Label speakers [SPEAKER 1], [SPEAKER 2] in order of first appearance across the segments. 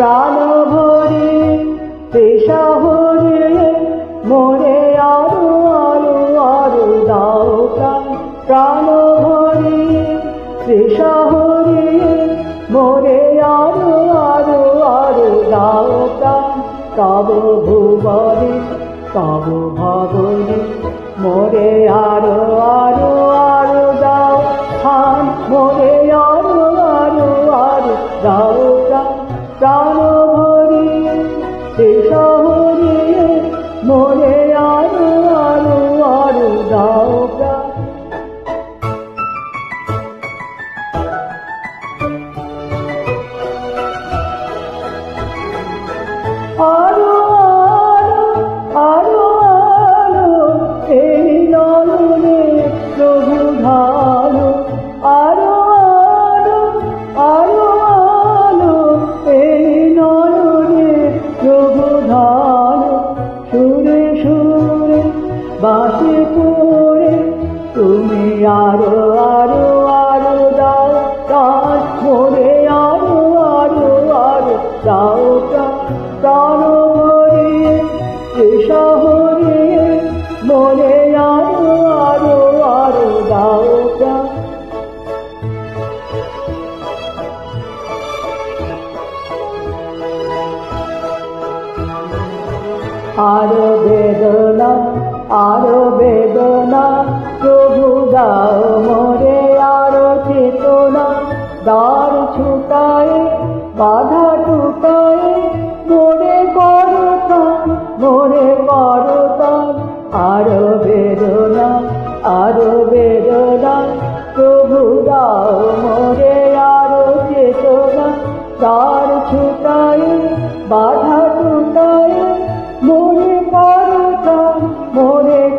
[SPEAKER 1] প্রাণ ভরে শহরে মোরে আরো আরো আরো দাও প্রাণ প্রাণ ভরে শহরে মোরে আরো আরো আরো দাও প্রাণ তব ভুবনে তব ভবনে মোরে আরো আরো আরো দাও প্রাণ মোরে আরো আরো আরো দাও প্রাণ প্রাণ ভরে শহরে মোরে আরো আরো আরো দাও প্রাণ আরো আরো আরো এই নয়নে প্রভু ঢালো আরো আরো আলো এই নয়নে প্রভু ঢালো সুরে সুরে বাঁশি পড়ে তুমি আরো আরো আরো দাও প্রাণ মোরে আরো আরো আরো দাও প্রাণ প্রাণ ভরে শহরে মোরে আরো আরো আরো দাও প্রাণ আরো বেদনা প্রভু দাও মোরে আরো চেতনা দ্বার ছুটায় বাধা টুটায় মোরে করতাম আরো বেদনা প্রভু দাও মোরে আরো চেতনা দ্বার ছুটায় বাধা টুটায় মোরে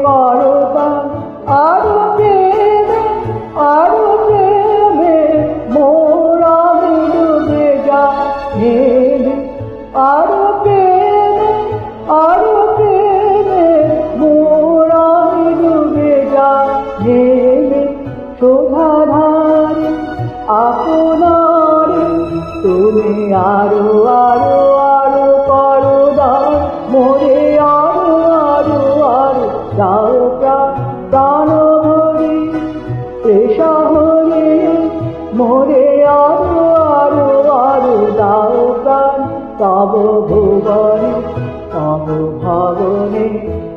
[SPEAKER 1] করতাম আরো প্রেমে মোরা ডুবে যায় আরো প্রেমে মোরা ডুবে যায় শোভাধারে আপনারে তুমি আরো আরো আরো করো দাও মোরে আরো আরো আরো দাও প্রাণ ভরে শহরে মোরে আরো আরো আরো দাও প্রাণ তব ভুবনে তব ভবনে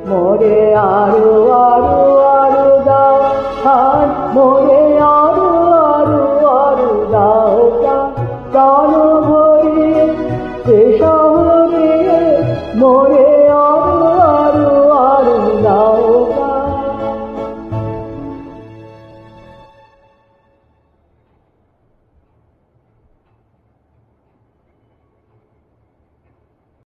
[SPEAKER 1] মোরে আরো আরো আরো দাও প্রাণ মোরে আরো